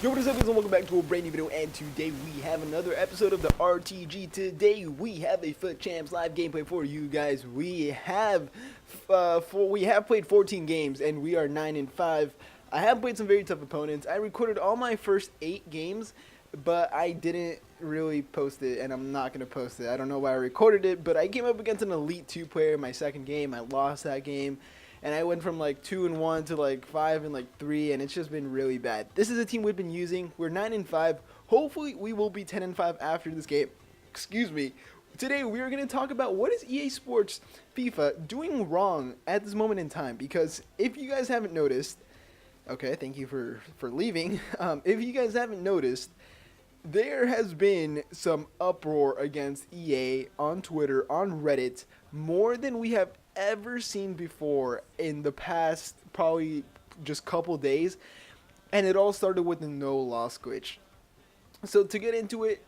Yo, what is up, guys, and welcome back to a brand new video. And today we have another episode of the RTG. Today we have a FUT Champs live gameplay for you guys. We have played 14 games and we are 9-5. I have played some very tough opponents. I recorded all my first 8 games, but I didn't really post it, and I'm not gonna post it. I don't know why I recorded it, but I came up against an Elite 2 player in my second game. I lost that game. And I went from like 2-1 to like 5-3, and it's just been really bad. This is a team we've been using. We're 9-5. Hopefully, we will be 10-5 after this game. Excuse me. Today, we are going to talk about what is EA Sports FIFA doing wrong at this moment in time. Because if you guys haven't noticed, okay, thank you for leaving. If you guys haven't noticed, there has been some uproar against EA on Twitter, on Reddit, more than we have ever seen before in the past probably just couple days, and it all started with the no loss glitch. So to get into it,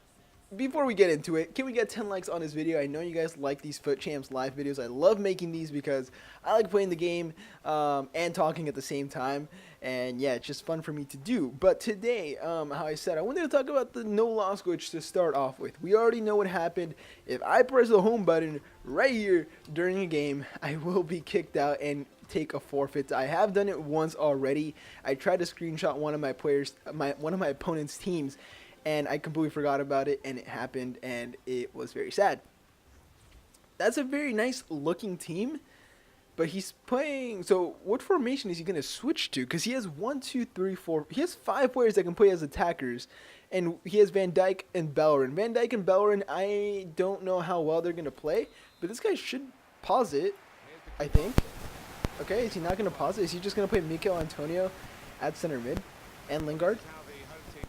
before we get into it, can we get 10 likes on this video? I know you guys like these FUT Champs live videos. I love making these because I like playing the game and talking at the same time. And yeah, it's just fun for me to do. But today, how I said, I wanted to talk about the no loss glitch to start off with. We already know what happened. If I press the home button right here during a game, I will be kicked out and take a forfeit. I have done it once already. I tried to screenshot one of my opponent's teams, and I completely forgot about it, and it happened, and it was very sad. That's a very nice looking team, but he's playing, so what formation is he going to switch to? Because he has 1, 2, 3, 4, he has 5 players that can play as attackers, and he has Van Dijk and Bellerin. Van Dijk and Bellerin, I don't know how well they're going to play, but this guy should pause it, I think. Okay, is he not going to pause it? Is he just going to play Mikel Antonio at center mid and Lingard?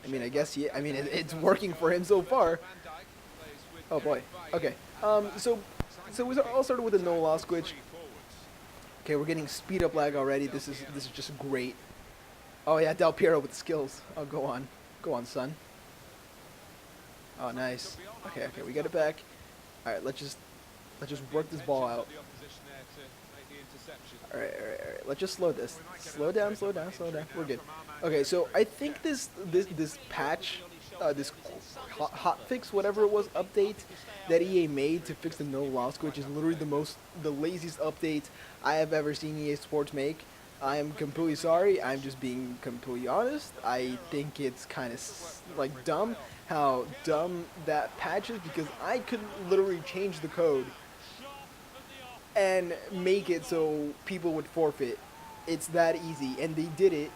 I mean, I guess it's working for him so far. Oh boy. Okay. So we all started with a no loss glitch. Okay, we're getting speed up lag already. This is just great. Oh yeah, Del Piero with the skills. Oh, go on, son. Oh, nice. Okay, we got it back. All right, let's just work this ball out. All right. Let's just slow this. Slow down. We're good. Okay, so I think this patch, this hot fix, whatever it was, update that EA made to fix the no loss glitch is literally the laziest update I have ever seen EA Sports make. I am completely sorry. I'm just being completely honest. I think it's kind of like dumb how dumb that patch is, because I could literally change the code and make it so people would forfeit. It's that easy, and they did it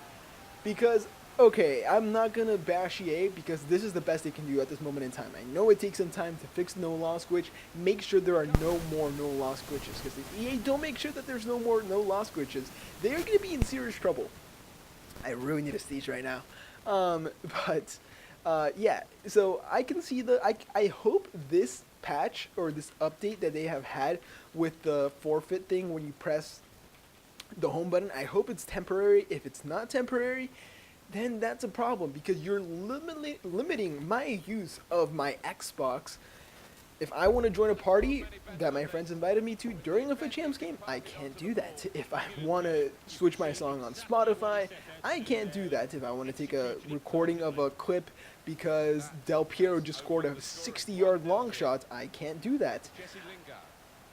because, okay, I'm not gonna bash EA because this is the best they can do at this moment in time. I know it takes some time to fix no loss glitch, make sure there are no more no loss glitches, because if EA don't make sure that there's no more no loss glitches, they're gonna be in serious trouble. I really need a stage right now. Yeah, so I can see I hope this patch or this update that they have had with the forfeit thing when you press the home button, I hope it's temporary. If it's not temporary, then that's a problem, because you're limiting my use of my Xbox. If I want to join a party that my friends invited me to during a FUT Champs game, I can't do that. If I want to switch my song on Spotify, I can't do that. If I want to take a recording of a clip because Del Piero just scored a 60-yard long shot, I can't do that,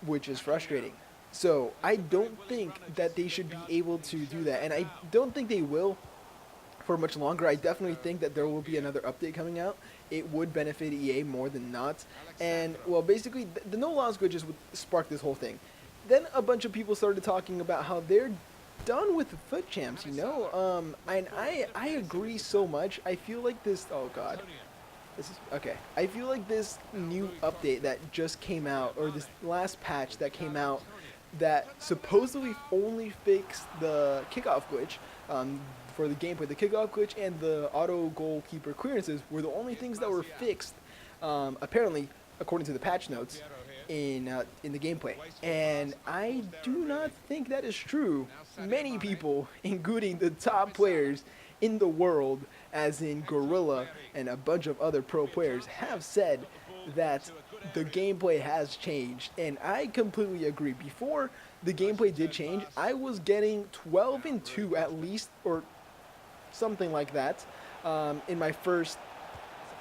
which is frustrating. So I don't think that they should be able to do that, and I don't think they will for much longer. I definitely think that there will be another update coming out. It would benefit EA more than not. And, well, basically, the no loss glitches would spark this whole thing. Then a bunch of people started talking about how they're done with the FUT Champs, you know? And I agree so much. I feel like this, oh god. This is, okay. I feel like this new update that just came out, or this last patch that came out, that supposedly only fixed the kickoff glitch, for the gameplay, the kickoff glitch and the auto goalkeeper clearances were the only things that were fixed, apparently, according to the patch notes, in the gameplay. And I do not think that is true. Many people, including the top players in the world, as in Gorilla and a bunch of other pro players, have said that the gameplay has changed, and I completely agree. Before the gameplay did change, I was getting 12-2 at least, or something like that, in my first,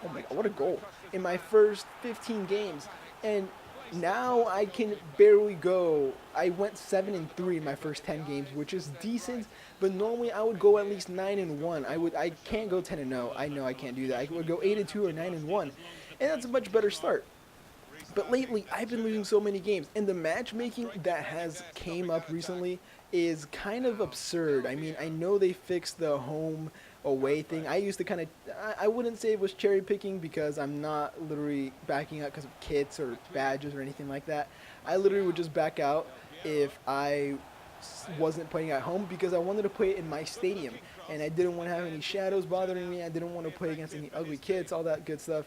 oh my god, what a goal, in my first 15 games. And now I can barely go. I went 7-3 in my first 10 games, which is decent. But normally I would go at least 9-1. I can't go 10-0. I know I can't do that. I would go 8-2 or 9-1, and that's a much better start. But lately, I've been losing so many games, and the matchmaking that has came up recently is kind of absurd. I mean, I know they fixed the home away thing. I used to kind of, I wouldn't say it was cherry picking because I'm not literally backing out because of kits or badges or anything like that. I literally would just back out if I wasn't playing at home because I wanted to play it in my stadium, and I didn't want to have any shadows bothering me. I didn't want to play against any ugly kids, all that good stuff.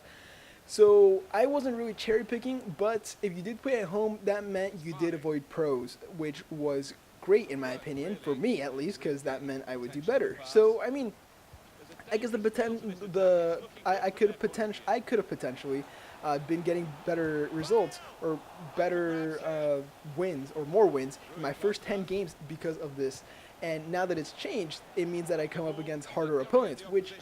So I wasn't really cherry picking, but if you did play at home, that meant you did avoid pros, which was great in my opinion, for me at least, because that meant I would do better. So I mean, I guess I could have potentially been getting better results or better wins or more wins in my first 10 games because of this. And now that it's changed, it means that I come up against harder opponents, which,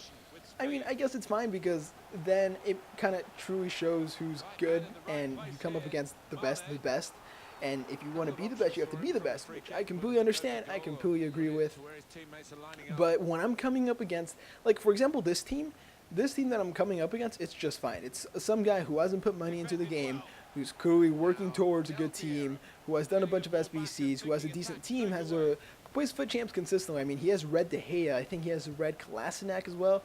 I mean, I guess it's fine because then it kind of truly shows who's good, and you come up against the best of the best. And if you want to be the best, you have to be the best, which I completely understand. I completely agree with. But when I'm coming up against, like, for example, this team that I'm coming up against, it's just fine. It's some guy who hasn't put money into the game, who's clearly working towards a good team, who has done a bunch of SBCs, who has a decent team, plays FUT Champs consistently. I mean, he has Red De Gea. I think he has Red Kolasinac as well.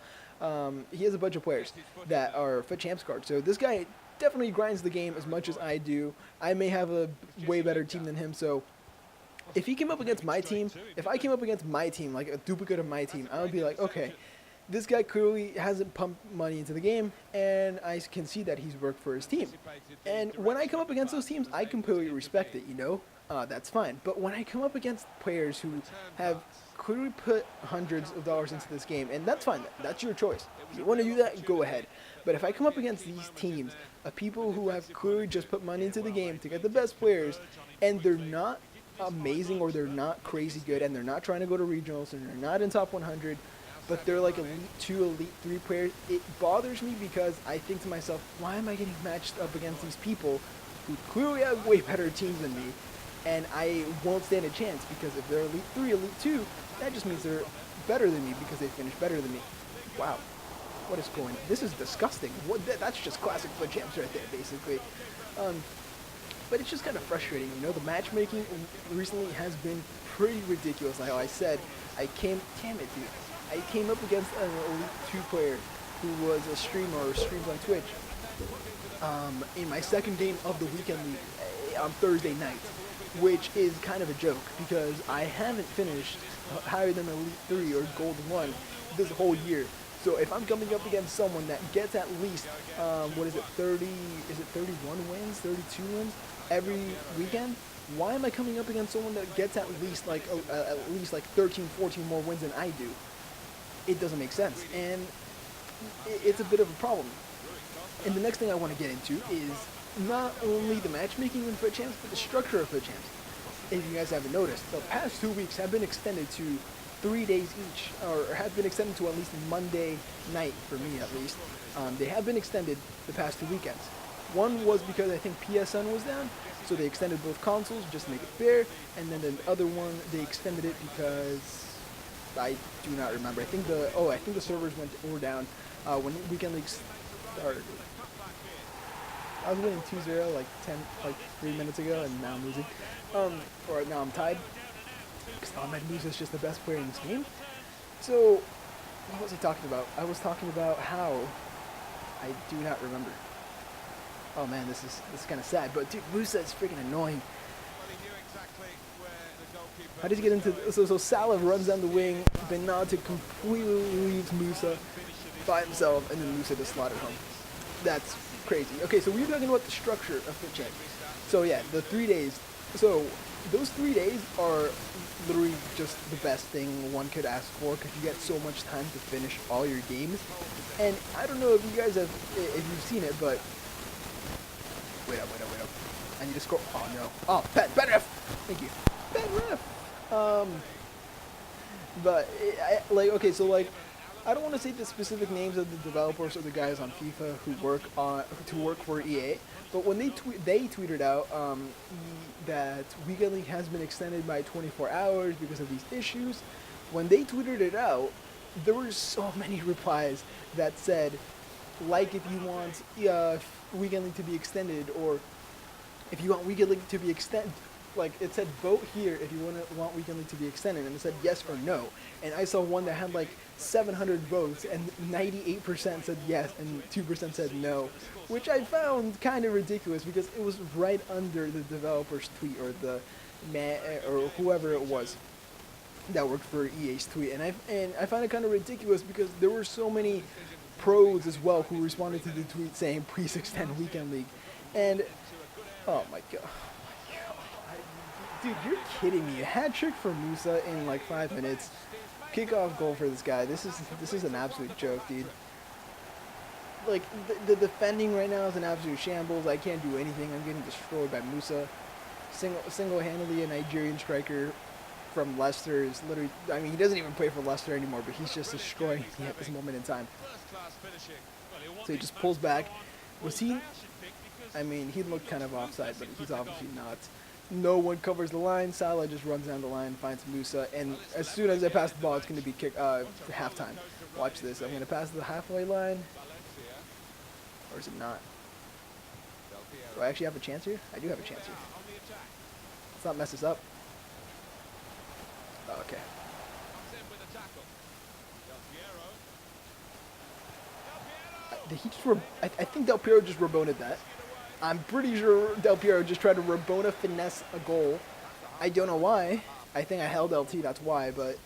He has a bunch of players that are FUT Champs cards. So this guy definitely grinds the game as much as I do. I may have a way better team than him. So if he came up against my team, if I came up against my team, like a duplicate of my team, I would be like, okay, this guy clearly hasn't pumped money into the game, and I can see that he's worked for his team. And when I come up against those teams, I completely respect it, you know? That's fine. But when I come up against players who have clearly put hundreds of dollars into this game, and that's fine, that's your choice. If you want to do that, go ahead. But if I come up against these teams of people who have clearly just put money into the game to get the best players, and they're not amazing or they're not crazy good, and they're not trying to go to regionals, and they're not in top 100, but they're like Elite 2, Elite 3 players, it bothers me because I think to myself, why am I getting matched up against these people who clearly have way better teams than me? And I won't stand a chance because if they're Elite 3, Elite 2, that just means they're better than me because they finished better than me. Wow. What is going on? This is disgusting. That's just classic FUT Champs right there, basically. But it's just kind of frustrating, you know? The matchmaking recently has been pretty ridiculous. Like I said, damn it, dude. I came up against an Elite 2 player who was a streamer or streams on Twitch in my second game of the weekend league on Thursday night, which is kind of a joke because I haven't finished higher than Elite 3 or Gold 1 this whole year. So if I'm coming up against someone that gets at least, 31 wins, 32 wins every weekend, why am I coming up against someone that gets at least like 13, 14 more wins than I do? It doesn't make sense, and it's a bit of a problem. And the next thing I want to get into is not only the matchmaking in FUT Champs, but the structure of FUT Champs. If you guys haven't noticed, the past 2 weeks have been extended to 3 days each, or have been extended to at least Monday night, for me at least. They have been extended the past 2 weekends. One was because I think PSN was down, so they extended both consoles just to make it fair, and then the other one, they extended it because I do not remember. I think the servers were down when weekend leagues started. I was winning 2-0 like 3 minutes ago, and now I'm losing. Or now I'm tied. Because Ahmed Musa is just the best player in this game. So, what was I talking about? I was talking about how I do not remember. Oh man, this is kind of sad. But dude, Musa is freaking annoying. How did he get into? So Salah runs down the wing. Benata completely leaves Musa by himself, and then Musa just slaughtered him. That's crazy. Okay, so we're talking about the structure of FUT Champs. So yeah, the 3 days. So those 3 days are literally just the best thing one could ask for because you get so much time to finish all your games. And I don't know if you guys have, if you've seen it, but wait up. I need to scroll. Oh no. Oh, bad ref. Thank you. Bad ref. But okay, so like I don't want to say the specific names of the developers or the guys on FIFA who work for EA, but when they tweeted out that Weekend League has been extended by 24 hours because of these issues. When they tweeted it out, there were so many replies that said, like, if you want Weekend League to be extended, or if you want Weekend League to be extended, like, it said vote here if you want Weekend League to be extended, and it said yes or no. And I saw one that had like 700 votes, and 98% said yes, and 2% said no, which I found kind of ridiculous because it was right under the developer's tweet, or the man or whoever it was that worked for EA's tweet, and I find it kind of ridiculous because there were so many pros as well who responded to the tweet saying please extend Weekend League, and oh my god. Dude, you're kidding me. A hat trick for Musa in like 5 minutes. Kickoff goal for this guy. This is an absolute joke, dude. Like, the defending right now is an absolute shambles. I can't do anything. I'm getting destroyed by Musa. Single-handedly, a Nigerian striker from Leicester is literally... I mean, he doesn't even play for Leicester anymore, but he's just destroying me at this moment in time. So he just pulls back. Was he... I mean, he looked kind of offside, but he's obviously not. No one covers the line. Salah just runs down the line, finds Musa, and as soon as I pass the ball, it's going to be halftime. Watch this. I'm going to pass the halfway line. Or is it not? Do I actually have a chance here? I do have a chance here. Let's not mess this up. Oh, okay. I think Del Piero just Rabona'd that. I'm pretty sure Del Piero just tried to Rabona finesse a goal. I don't know why. I think I held LT, that's why, but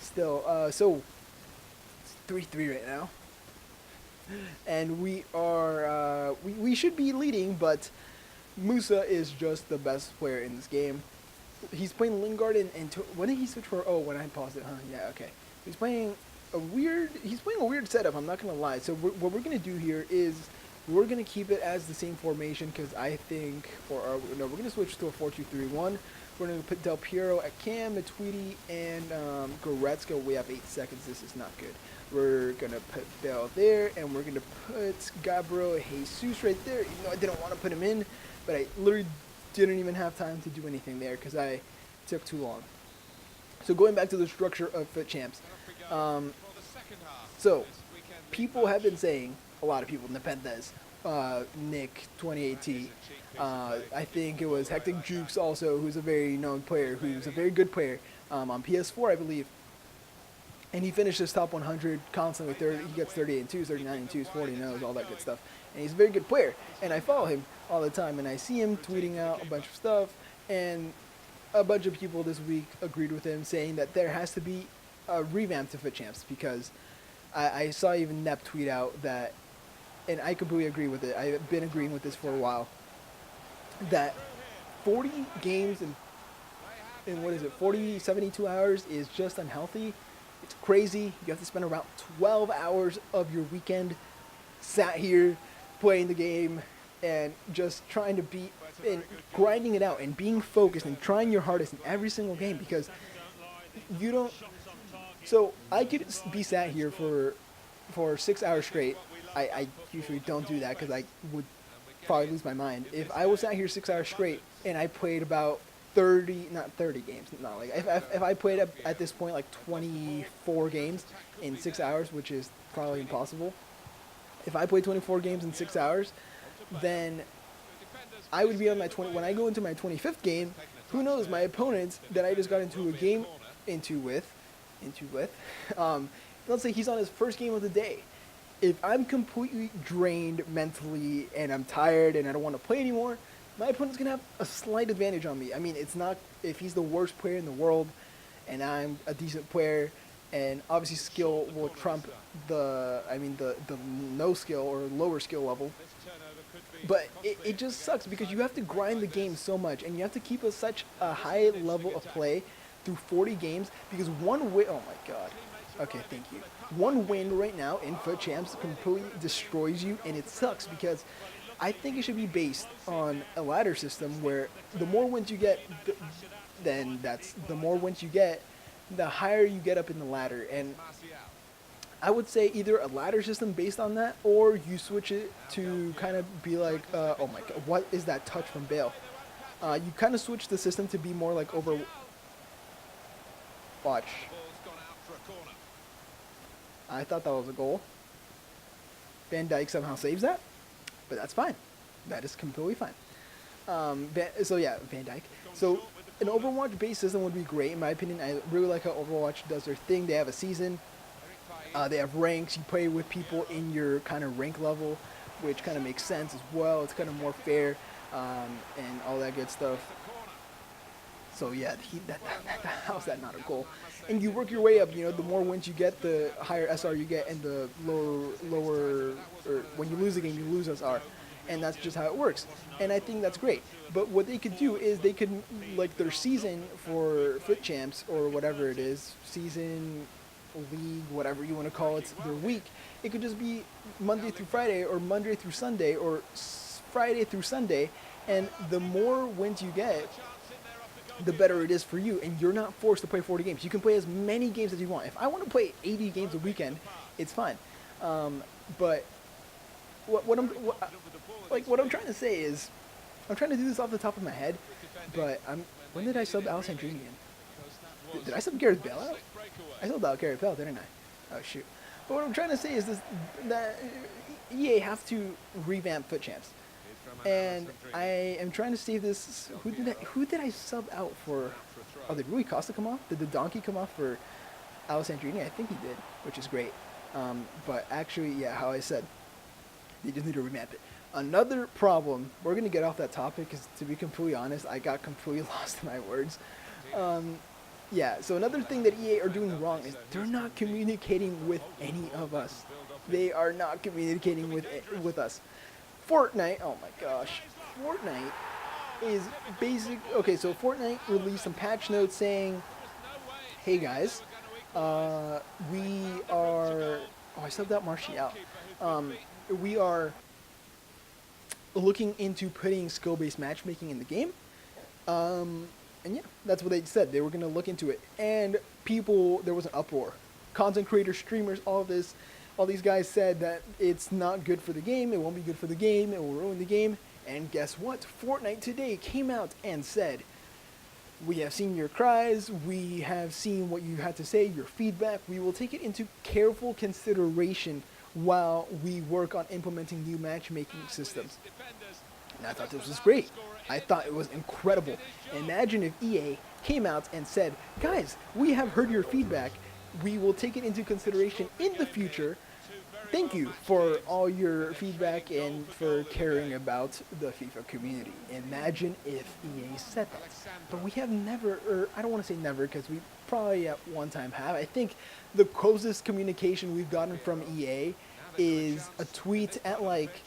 still. So, it's 3-3 right now. And we are, we should be leading, but Musa is just the best player in this game. He's playing Lingard and when did he switch for, oh, when I paused it, huh? Yeah, okay. He's playing a weird setup, I'm not going to lie. So what we're going to do here is, we're going to keep it as the same formation because I think, no, we're going to switch to a 4-2-3-1. We're going to put Del Piero at Cam, Matuidi, and Goretzka. We have 8 seconds. This is not good. We're going to put Bell there, and we're going to put Gabriel Jesus right there. Even though I didn't want to put him in, but I literally didn't even have time to do anything there because I took too long. So going back to the structure of FUT Champs. So people have been saying, a lot of people, Nepenthes, Nick, 2018, I think it was Hectic Jukes also, who's a very known player, who's a very good player on PS4, I believe. And he finishes top 100 constantly. He gets 38 and 2s, 39 and 2s, 40 no's, all that good stuff. And he's a very good player. And I follow him all the time, and I see him tweeting out a bunch of stuff. And a bunch of people this week agreed with him, saying that there has to be a revamp to FUT Champs, because I saw even Nep tweet out that, and I completely agree with it. I've been agreeing with this for a while. That 40 games in what is it, 72 hours is just unhealthy. It's crazy. You have to spend around 12 hours of your weekend sat here playing the game and just trying to beat and grinding it out and being focused and trying your hardest in every single game, because you don't. So I could be sat here for 6 hours straight. I usually don't do that because I would probably lose my mind. If I was sat here 6 hours straight and I played about 30 games, not like, if I played at this point like 24 games in 6 hours, which is probably impossible. If I played 24 games in 6 hours, then I would be on my when I go into my 25th game, who knows, my opponent that I just got into a game with, let's say he's on his first game of the day. If I'm completely drained mentally and I'm tired and I don't want to play anymore, my opponent's going to have a slight advantage on me. I mean, it's not if he's the worst player in the world and I'm a decent player, and obviously skill will trump the no skill or lower skill level. But it just sucks because you have to grind the game so much and you have to keep such a high level of play through 40 games, because one win, oh my god. Okay, thank you. One win right now in FUT Champs completely destroys you, and it sucks because I think it should be based on a ladder system where the more wins you get, the more wins you get, the higher you get up in the ladder. And I would say either a ladder system based on that, or you switch it to kind of be like, oh my god, what is that touch from Bale? You kind of switch the system to be more like Overwatch. I thought that was a goal. Van Dijk somehow saves that, but that's fine. That is completely fine. So yeah, Van Dijk. So an Overwatch-based system would be great, in my opinion. I really like how Overwatch does their thing. They have a season. They have ranks. You play with people in your kind of rank level, which kind of makes sense as well. It's kind of more fair, and all that good stuff. So yeah, how's that not a goal? And you work your way up. You know, the more wins you get, the higher SR you get, and the lower, or when you lose a game, you lose SR, and that's just how it works. And I think that's great. But what they could do is they could, like their season for FUT Champs or whatever it is, season, league, whatever you want to call it, their week. It could just be Monday through Friday, or Monday through Sunday, or Friday through Sunday, and the more wins you get, the better it is for you, and you're not forced to play 40 games. You can play as many games as you want. If I want to play 80 games a weekend, it's fine. But what I'm trying to say is, I'm trying to do this off the top of my head, but when did I sub Alessandrini in? Did I sub Gareth Bale out? I subbed out Gareth Bale, didn't I? Oh shoot. But what I'm trying to say is that EA have to revamp FUT Champs. And I am trying to see this. Who did I sub out for? Oh, did Rui Costa come off? Did the donkey come off for Alessandrini? I think he did, which is great. But actually, yeah, how I said, they just need to revamp it. Another problem, we're going to get off that topic because, to be completely honest, I got completely lost in my words. Yeah, so another thing that EA are doing wrong is they're not communicating with any of us. They are not communicating with us. Fortnite, oh my gosh, Fortnite is basic. Okay, so Fortnite released some patch notes saying, hey guys, we are, oh, I subbed out Martial. We are looking into putting skill-based matchmaking in the game. And yeah, that's what they said. They were going to look into it. And people, there was an uproar. Content creators, streamers, all these guys said that it's not good for the game, it won't be good for the game, it will ruin the game. And guess what? Fortnite today came out and said, we have seen your cries, we have seen what you had to say, your feedback, we will take it into careful consideration while we work on implementing new matchmaking systems. And I thought this was great. I thought it was incredible. Imagine if EA came out and said, guys, we have heard your feedback, we will take it into consideration in the future. Thank you for all your feedback and for caring about the FIFA community. Imagine if EA said that. But we have never, or I don't want to say never because we probably at one time have. I think the closest communication we've gotten from EA is a tweet at like,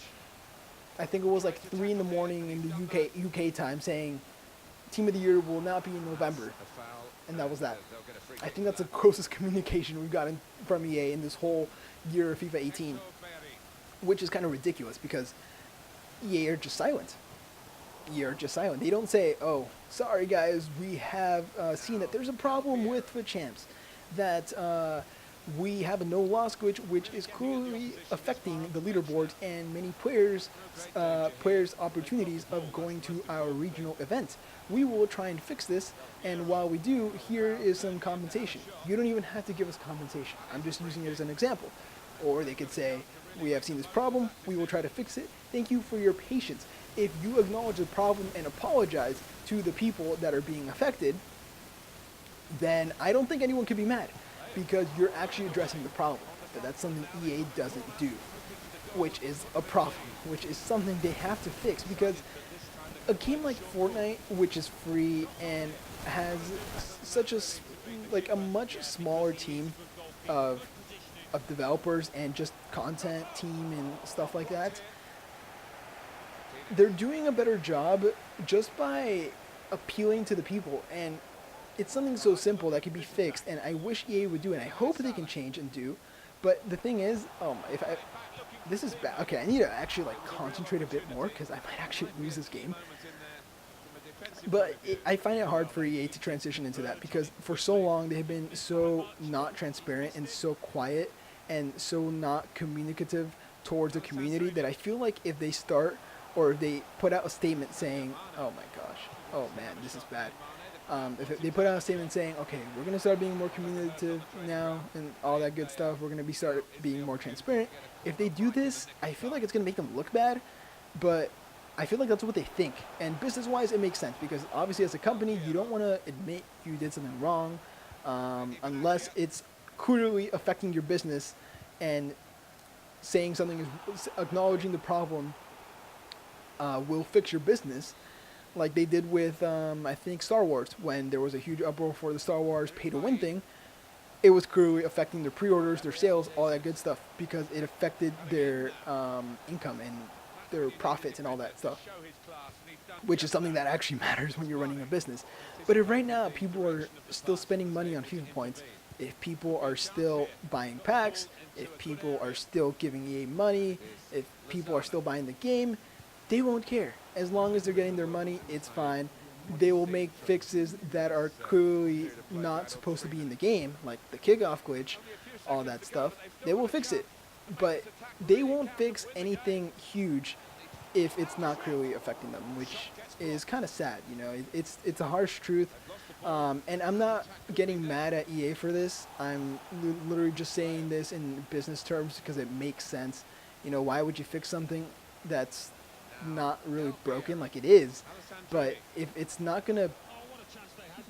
I think it was like 3 in the morning in the UK time saying, Team of the Year will not be in November. And that was that. I think that's the closest communication we've gotten from EA in this whole year of FIFA 18, which is kind of ridiculous because EA are just silent. EA are just silent. They don't say, oh, sorry guys, we have seen that there's a problem with FUT Champs, that we have a no-loss glitch, which is clearly affecting the leaderboards and many players' opportunities of going to our regional event. We will try and fix this, and while we do, here is some compensation. You don't even have to give us compensation. I'm just using it as an example. Or they could say, we have seen this problem, we will try to fix it. Thank you for your patience. If you acknowledge the problem and apologize to the people that are being affected, then I don't think anyone can be mad, because you're actually addressing the problem. But that's something EA doesn't do, which is a problem, which is something they have to fix, because a game like Fortnite, which is free and has such a much smaller team of developers and just content team and stuff like that, they're doing a better job just by appealing to the people. And it's something so simple that can be fixed, and I wish EA would do it, and I hope they can change and do. But the thing is, this is bad. Okay, I need to actually like concentrate a bit more because I might actually lose this game. But I find it hard for EA to transition into that, because for so long they have been so not transparent and so quiet and so not communicative towards the community that I feel like if they start or if they put out a statement saying, oh my gosh, oh man, this is bad. If they put out a statement saying, okay, we're going to start being more communicative now and all that good stuff, we're going to start being more transparent. If they do this, I feel like it's going to make them look bad, but I feel like that's what they think. And business-wise, it makes sense because obviously as a company, you don't want to admit you did something wrong unless it's clearly affecting your business, and saying something is acknowledging the problem will fix your business. Like they did with, I think, Star Wars, when there was a huge uproar for the Star Wars pay-to-win thing. It was clearly affecting their pre-orders, their sales, all that good stuff, because it affected their income and their profits and all that stuff, which is something that actually matters when you're running a business. But if right now people are still spending money on FIFA points, if people are still buying packs, if people are still giving EA money, if people are still buying the game, they won't care. As long as they're getting their money, it's fine. They will make fixes that are clearly not supposed to be in the game, like the kickoff glitch, all that stuff. They will fix it. But they won't fix anything huge if it's not clearly affecting them, which is kind of sad, you know. It's a harsh truth. And I'm not getting mad at EA for this. I'm literally just saying this in business terms because it makes sense. You know, why would you fix something that's not really broken? Like, it is, but if it's not gonna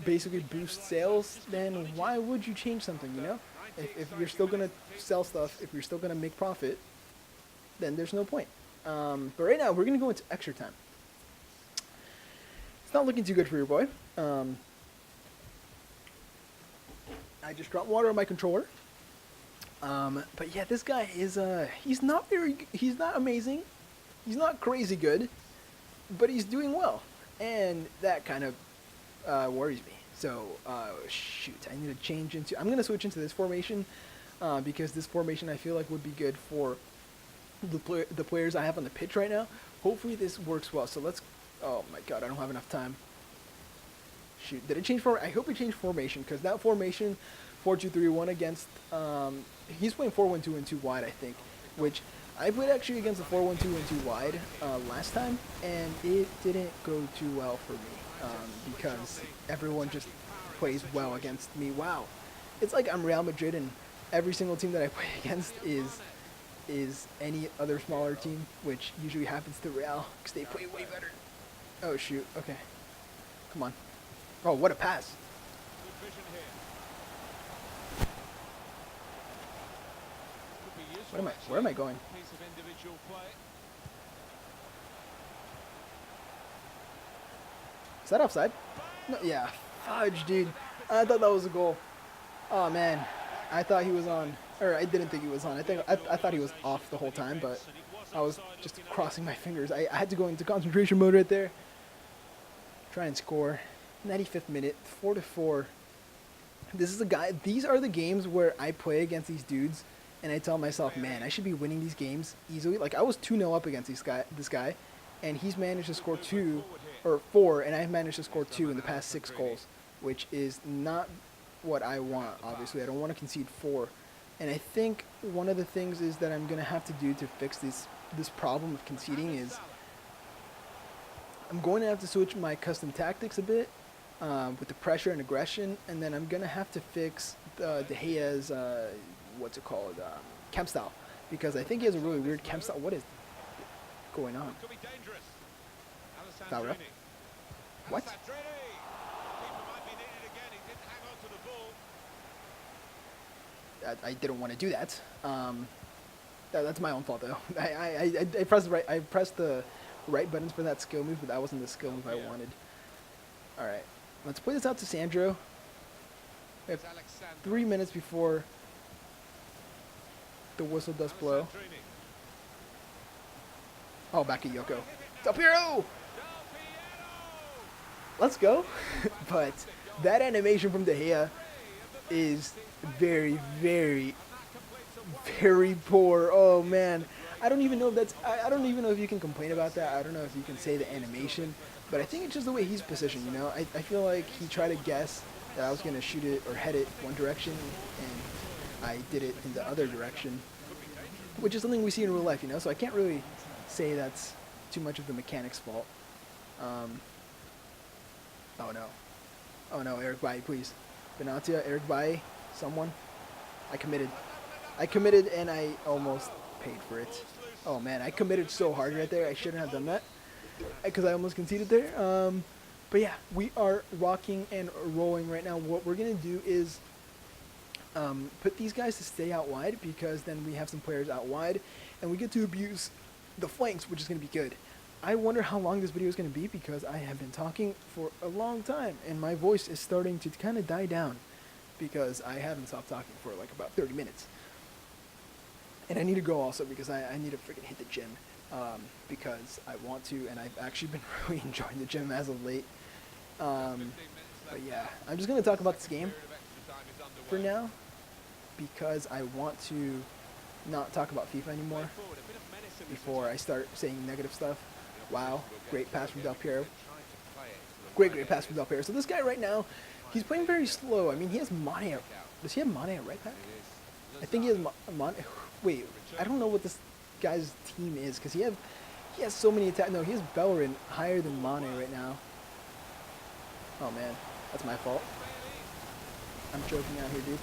basically boost sales, then why would you change something? You know, if you're still gonna sell stuff, if you're still gonna make profit, then there's no point. But right now we're gonna go into extra time. It's not looking too good for your boy. I just dropped water on my controller. But yeah, this guy is he's not amazing. He's not crazy good, but he's doing well, and that kind of worries me. So, shoot, I need to change into... I'm going to switch into this formation, because this formation I feel like would be good for the players I have on the pitch right now. Hopefully this works well. So let's... Oh my god, I don't have enough time. Shoot, did it change I hope it changed formation, because that formation, 4-2-3-1 against... he's playing 4-1-2-2 wide, I think, which... I played actually against the 4-1-2-2 wide last time, and it didn't go too well for me because everyone just plays well against me. Wow, it's like I'm Real Madrid, and every single team that I play against is any other smaller team, which usually happens to Real because they play way better. Oh shoot! Okay, come on. Oh, what a pass! Where am I going? Is that offside? No, yeah. Fudge, dude. I thought that was a goal. Oh man, I thought he was on, or I didn't think he was on. I thought he was off the whole time, but I was just crossing my fingers. I had to go into concentration mode right there. Try and score. 95th minute, 4-4. This is a guy. These are the games where I play against these dudes, and I tell myself, man, I should be winning these games easily. Like, I was 2-0 up against this guy, and he's managed to score 2 or 4, and I've managed to score 2 in the past 6 goals, which is not what I want. Obviously, I don't want to concede 4. And I think one of the things is that I'm going to have to do to fix this problem of conceding is I'm going to have to switch my custom tactics a bit with the pressure and aggression, and then I'm going to have to fix De Gea's, camp style, because I think he has a really weird camp style. What is going on? Foul ref? What? I didn't want to do that. That's my own fault though. I pressed the right buttons for that skill move, but that wasn't the skill move I wanted. All right, let's play this out to Sandro. We have 3 minutes before the whistle does blow. Oh, back at Yoko. Del Piero! Let's go. But that animation from De Gea is very, very, very poor. Oh man, I don't even know if that's. I don't even know if you can complain about that. I don't know if you can say the animation, but I think it's just the way he's positioned. You know, I feel like he tried to guess that I was gonna shoot it or head it one direction, and I did it in the other direction, which is something we see in real life, you know, so I can't really say that's too much of the mechanic's fault. Oh no. Oh no, Eric Bailly, please. Benatia, Eric Bailly, someone. I committed and I almost paid for it. Oh man, I committed so hard right there. I shouldn't have done that because I almost conceded there. But yeah, we are rocking and rolling right now. What we're going to do is put these guys to stay out wide, because then we have some players out wide and we get to abuse the flanks, which is going to be good. I wonder how long this video is going to be, because I have been talking for a long time and my voice is starting to kind of die down because I haven't stopped talking for like about 30 minutes. And I need to go also because I need to freaking hit the gym, because I want to, and I've actually been really enjoying the gym as of late. But yeah, I'm just going to talk about this game for now, because I want to not talk about FIFA anymore before I start saying negative stuff. Wow, great pass from Del Piero. Great pass from Del Piero. So this guy right now, he's playing very slow. I mean, he has Mane. Does he have Mane at right back? I think he has Mane. Wait, I don't know what this guy's team is, because he has so many attacks. No, he has Bellerin higher than Mane right now. Oh man, that's my fault. I'm joking out here, dude.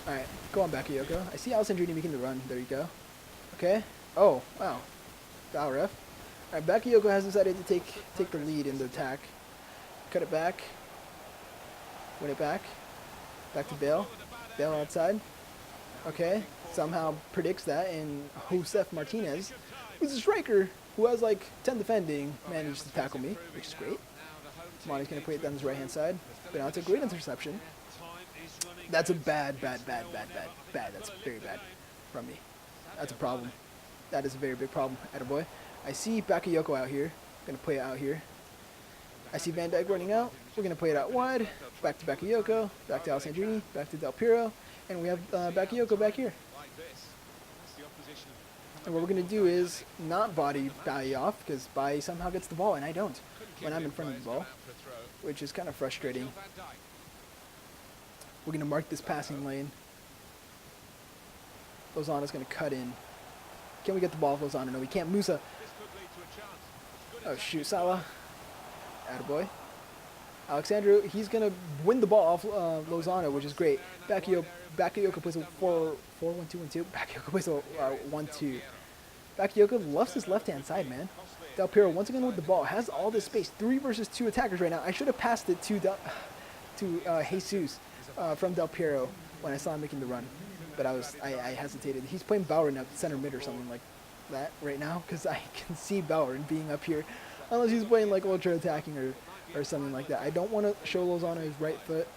Alright, go on, Bakayoko. I see Alessandrini making the run. There you go. Okay. Oh, wow. Foul, ref. Alright, Bakayoko has decided to take the lead in the attack. Cut it back. Win it back. Back to Bale. Bale outside. Okay. Somehow predicts that, and Josef Martinez, who's a striker who has like 10 defending, managed to tackle me, which is great. Mane's going to play it down his right-hand side. But now it's a great interception. That's a bad. That's very bad from me. That's a problem. That is a very big problem. Attaboy. I see Bakayoko out here. Going to play it out here. I see Van Dijk running out. We're going to play it out wide. Back to Bakayoko. Back to Alessandrini. Back to Del Piero. And we have Bakayoko back here. And what we're going to do is not body Bailly off, because Bailly somehow gets the ball and I don't when I'm in front of the ball, which is kind of frustrating. We're going to mark this passing lane. Lozano's going to cut in. Can we get the ball off Lozano? No, we can't. Musa. Oh, shoot. Salah. Attaboy. Alexandru, he's going to win the ball off Lozano, which is great. Bakayoko plays a 4-1-2-1-2. Bakayoko plays a 1-2. Bakayoko loves his left-hand side, man. Del Piero once again with the ball. Has all this space. 3 versus 2 attackers right now. I should have passed it to Jesus from Del Piero when I saw him making the run. But I hesitated. He's playing Bellerin at center mid or something like that right now, because I can see Bellerin being up here. Unless he's playing like ultra attacking or something like that. I don't want to show Lozano his right foot.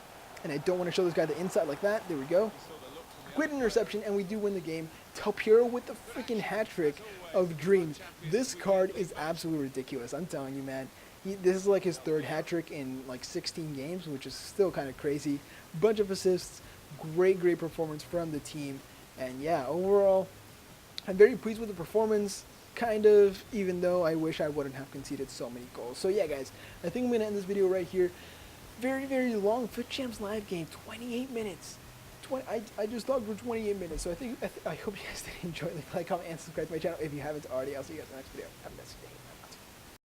And I don't want to show this guy the inside like that. There we go. Great interception, and we do win the game. Del Piero with the freaking hat trick of dreams. This card is absolutely ridiculous. I'm telling you, man. This is like his 3rd hat trick in like 16 games, which is still kind of crazy. Bunch of assists. Great performance from the team. And yeah, overall, I'm very pleased with the performance. Kind of, even though I wish I wouldn't have conceded so many goals. So yeah, guys, I think I'm going to end this video right here. Very long FUT Champs live game, 28 minutes. I just talked for 28 minutes, so I hope you guys did enjoy. Like, comment, and subscribe to my channel if you haven't already. I'll see you guys in the next video. Have a nice day.